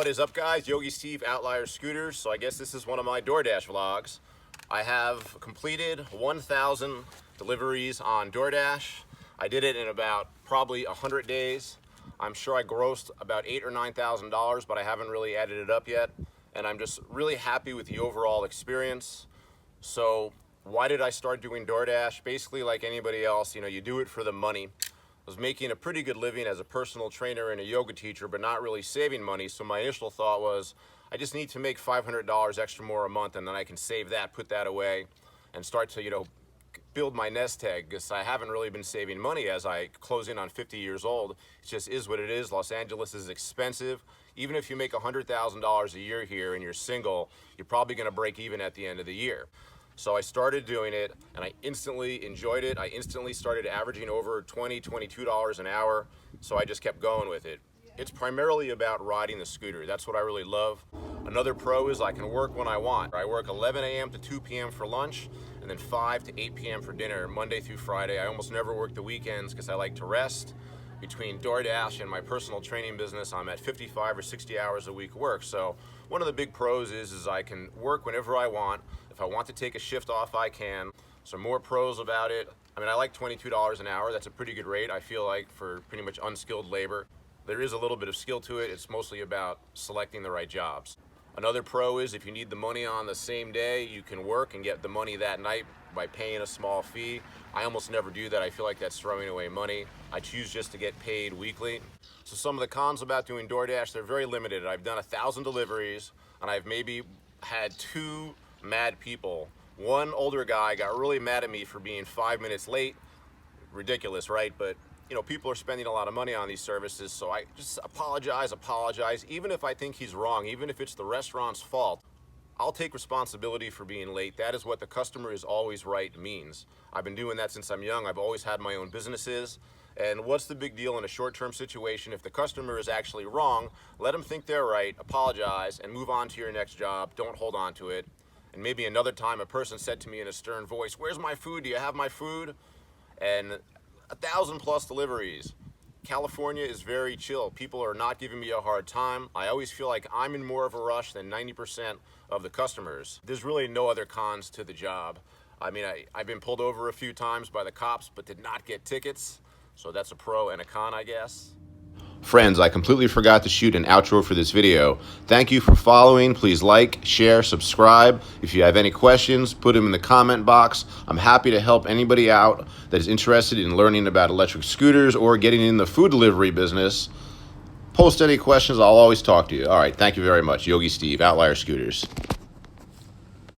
is up, guys? Yogi Steve, Outlier Scooters. So I guess this is one of my Doordash vlogs. I have completed 1,000 deliveries on Doordash. I did it in about probably 100 days. I'm sure I grossed about $8,000 or $9,000, but I haven't really added it up yet. And I'm just really happy with the overall experience. So why did I start doing Doordash? Basically, like anybody else, you do it for the money. I was making a pretty good living as a personal trainer and a yoga teacher, but not really saving money. So my initial thought was, I just need to make $500 extra more a month, and then I can save that, put that away, and start to, build my nest egg, because I haven't really been saving money as I close in on 50 years old. It just is what it is. Los Angeles is expensive. Even if you make $100,000 a year here and you're single, you're probably going to break even at the end of the year. So I started doing it, and I instantly enjoyed it. I instantly started averaging over $20, $22 an hour, so I just kept going with it. It's primarily about riding the scooter. That's what I really love. Another pro is I can work when I want. I work 11 a.m. to 2 p.m. for lunch, and then 5 to 8 p.m. for dinner, Monday through Friday. I almost never work the weekends because I like to rest. Between Doordash and my personal training business, I'm at 55 or 60 hours a week work. So one of the big pros is I can work whenever I want. If I want to take a shift off, I can. So more pros about it. I mean, I like $22 an hour. That's a pretty good rate, I feel like, for pretty much unskilled labor. There is a little bit of skill to it. It's mostly about selecting the right jobs. Another pro is if you need the money on the same day, you can work and get the money that night by paying a small fee. I almost never do that. I feel like that's throwing away money. I choose just to get paid weekly. So some of the cons about doing Doordash, they're very limited. I've done 1,000 deliveries, and I've maybe had 2 mad people. One older guy got really mad at me for being 5 minutes late. Ridiculous, right? But people are spending a lot of money on these services, so I just apologize. Even if I think he's wrong, even if it's the restaurant's fault, I'll take responsibility for being late. That is what the customer is always right means. I've been doing that since I'm young. I've always had my own businesses. And what's the big deal in a short-term situation? If the customer is actually wrong, let them think they're right, apologize, and move on to your next job. Don't hold on to it. And maybe another time a person said to me in a stern voice, "Where's my food? Do you have my food?" And 1,000 plus deliveries. California is very chill. People are not giving me a hard time. I always feel like I'm in more of a rush than 90% of the customers. There's really no other cons to the job. I mean, I've been pulled over a few times by the cops, but did not get tickets. So that's a pro and a con, I guess. Friends, I completely forgot to shoot an outro for this video. Thank you for following. Please like, share, subscribe. If you have any questions, put them in the comment box. I'm happy to help anybody out that is interested in learning about electric scooters or getting in the food delivery business. Post any questions, I'll always talk to you. All right, thank you very much. Yogi Steve, Outlier Scooters.